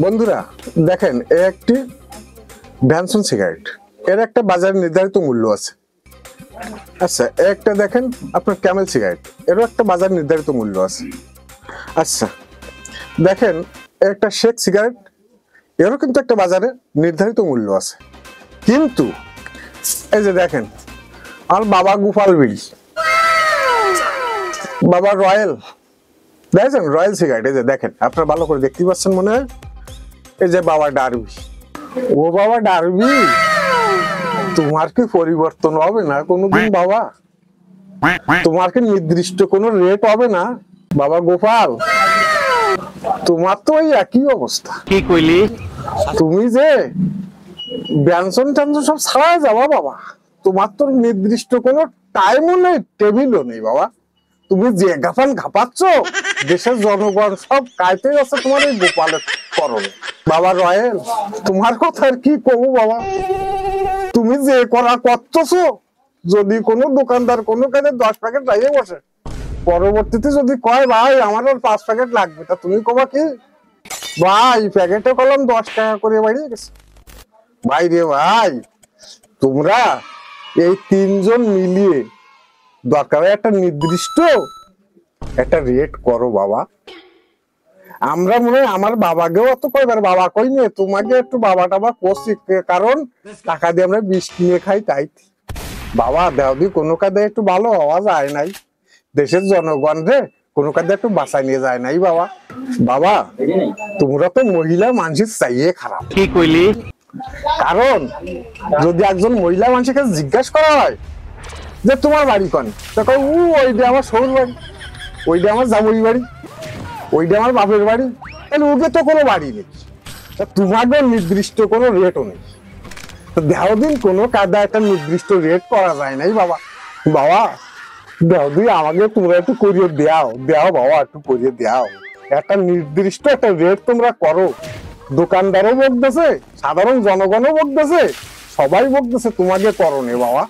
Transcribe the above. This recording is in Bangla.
বন্ধুরা দেখেন, একটি ভ্যানসন সিগারেট, এর একটা বাজারে নির্ধারিত মূল্য আছে। আচ্ছা, একটা দেখেন আপনার ক্যামেল সিগারেট, এরও একটা বাজার নির্ধারিত মূল্য আছে। আচ্ছা দেখেন একটা শেক সিগারেট, এরও কিন্তু একটা বাজারে নির্ধারিত মূল্য আছে। কিন্তু এই যে দেখেন আর বাবা গোপাল বিড়ি, বাবা রয়্যাল, দেখেন রয়্যাল সিগারেট, এই যে দেখেন আপনারা ভালো করে দেখতে পাচ্ছেন মনে হয়, এই যে বাবা ডারবি। ও বাবা ডারবি, তোমার কি পরিবর্তন হবে না কোনোদিন বাবা? তোমার কি নির্দিষ্ট কোনো রেট হবে না বাবা গোপাল? তোমার তো ওই একই অবস্থা। কি কইলি? তুমি যে ব্যঞ্জন ট্যাঞ্জন সব ছাড়াই যাবা বাবা, তোমার তো নির্দিষ্ট কোনো টাইমও নেই, টেবিলও নেই বাবা। তুমি যে গাফান ঘাপাচ্ছ, দেশের জনগণ সব কাইতে যাচ্ছে তোমার এই গোপালের করণে। বাবা রয়েল, তোমার কথা আর কি কবো বাবা? তুমি যে করা করতেছো, যদি কোনো দোকানদার কোনো কাজে 10 প্যাকেট লাগিয়ে বসে, পরবর্তীতে যদি কয় ভাই আমার আর 5 প্যাকেট লাগবে, তা তুমি কবা কি ভাই প্যাকেটে কলম 10 টাকা করে বাড়িয়ে গেছে? ভাই রে ভাই, তোমরা এই তিনজন মিলিয়ে দরকার একটা নির্দিষ্ট একটা রেট করো বাবা। আমরা মনে হয় আমার বাবাকেও অত কয়বার বাবা কই নিয়ে, তোমাকে একটু বাবা টাবা করছি, কারণ টাকা দিয়ে আমরা বিষ কিনে খাই তাই। বাবা দেও দি কোনো কাজে একটু ভালো হওয়া যায় নাই, দেশের জনগণ রে কোনো কাজে একটু বাঁচাই নিয়ে যায় নাই বাবা। বাবা তোমরা তো মহিলা মানুষের চাইয়ে খারাপ। কি কইলি? কারণ যদি একজন মহিলা মানুষকে জিজ্ঞাসা করা হয় যে তোমার বাড়ি কোন, তখন ওইটা আমার শ্বশুর বাড়ি, ওইটা আমার জামাই বাড়ি, ওইটা আমার বাপের বাড়ি, তাহলে ওকে তো কোনো বাড়ি নেই, তোমাদের নির্দিষ্ট কোনো রেটও নেই। তো দেও দিন কোনো কায়দা একটা নির্দিষ্ট রেট করা যায় নাই বাবা। বাবা দেও দিন আমাকে তোমরা একটু করিয়ে দেও, দেও বাবা একটু করিয়ে দেও, একটা নির্দিষ্ট একটা রেট তোমরা করো। দোকানদারও বকতেছে, সাধারণ জনগণও বকতেছে, সবাই বকতেছে, তোমাকে করো নে বাবা।